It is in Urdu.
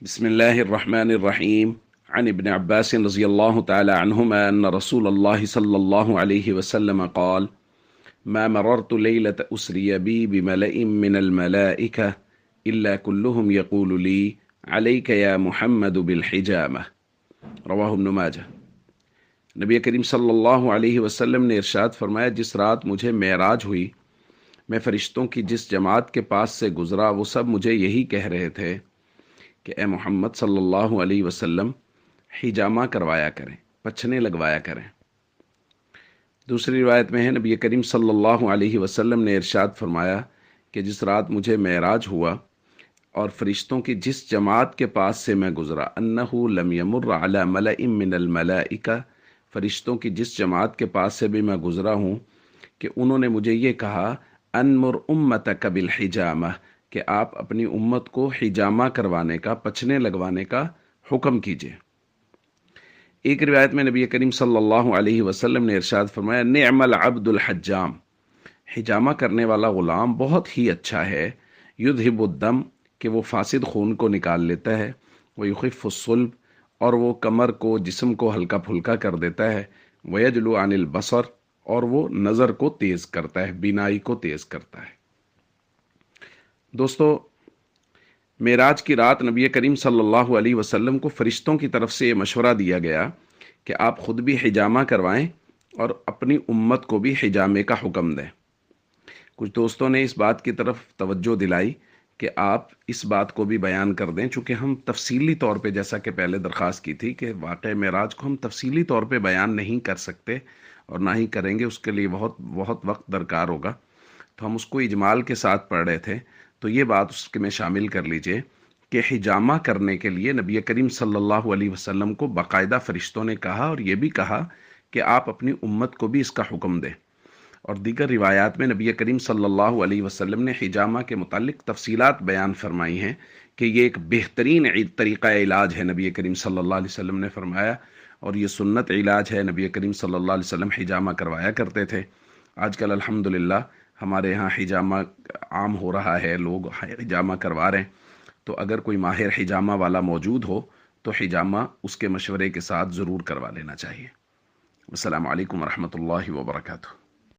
بسم الله الرحمن الرحيم عن ابن عباس رضي الله تعالى عنهما أن رسول الله صلى الله عليه وسلم قال: ما مررت ليلة أسري بي بملأ من الملائكة إلا كلهم يقول لي عليك يا محمد بالحجامة. رواہ ابن ماجہ۔ نبی کریم صلی اللہ علیہ وسلم نے ارشاد فرمایا، جس رات مجھے معراج ہوئی، میں فرشتوں کی جس جماعت کے پاس سے گزرا وہ سب مجھے یہی کہہ رہے تھے کہ اے محمد صلی اللہ علیہ وسلم حجامہ کروایا کریں، پچھنے لگوایا کریں۔ دوسری روایت میں ہے، نبی کریم صلی اللہ علیہ وسلم نے ارشاد فرمایا کہ جس رات مجھے معراج ہوا اور فرشتوں کی جس جماعت کے پاس سے میں گزرا، انہ لم یمر علی ملئ من الملائکہ، فرشتوں کی جس جماعت کے پاس سے بھی میں گزرا ہوں کہ انہوں نے مجھے یہ کہا، انمر امتک بالحجامہ، کہ آپ اپنی امت کو حجامہ کروانے کا، پچھنے لگوانے کا حکم کیجئے۔ ایک روایت میں نبی کریم صلی اللہ علیہ وسلم نے ارشاد فرمایا، نعم العبد الحجام، حجامہ کرنے والا غلام بہت ہی اچھا ہے، یذہب الدم، کہ وہ فاسد خون کو نکال لیتا ہے، ویخف الصلب، اور وہ کمر کو، جسم کو ہلکا پھلکا کر دیتا ہے، ویجلو عن البصر، اور وہ نظر کو تیز کرتا ہے، بینائی کو تیز کرتا ہے۔ دوستو، معراج کی رات نبی کریم صلی اللہ علیہ وسلم کو فرشتوں کی طرف سے یہ مشورہ دیا گیا کہ آپ خود بھی حجامہ کروائیں اور اپنی امت کو بھی حجامے کا حکم دیں۔ کچھ دوستوں نے اس بات کی طرف توجہ دلائی کہ آپ اس بات کو بھی بیان کر دیں، چونکہ ہم تفصیلی طور پہ، جیسا کہ پہلے درخواست کی تھی کہ واقعہ معراج کو ہم تفصیلی طور پہ بیان نہیں کر سکتے اور نہ ہی کریں گے، اس کے لیے بہت وقت درکار ہوگا، تو ہم اس کو اجمال کے ساتھ پڑھ رہے تھے۔ تو یہ بات اس کے میں شامل کر لیجئے کہ حجامہ کرنے کے لیے نبی کریم صلی اللہ علیہ وسلم کو باقاعدہ فرشتوں نے کہا، اور یہ بھی کہا کہ آپ اپنی امت کو بھی اس کا حکم دیں۔ اور دیگر روایات میں نبی کریم صلی اللہ علیہ وسلم نے حجامہ کے متعلق تفصیلات بیان فرمائی ہیں کہ یہ ایک بہترین طریقہ علاج ہے، نبی کریم صلی اللہ علیہ وسلم نے فرمایا، اور یہ سنت علاج ہے۔ نبی کریم صلی اللہ علیہ وسلم حجامہ کروایا کرتے تھے۔ آج کل الحمدللہ ہمارے ہاں حجامہ عام ہو رہا ہے، لوگ حجامہ کروا رہے ہیں، تو اگر کوئی ماہر حجامہ والا موجود ہو تو حجامہ اس کے مشورے کے ساتھ ضرور کروا لینا چاہیے۔ السلام علیکم ورحمۃ اللہ وبرکاتہ۔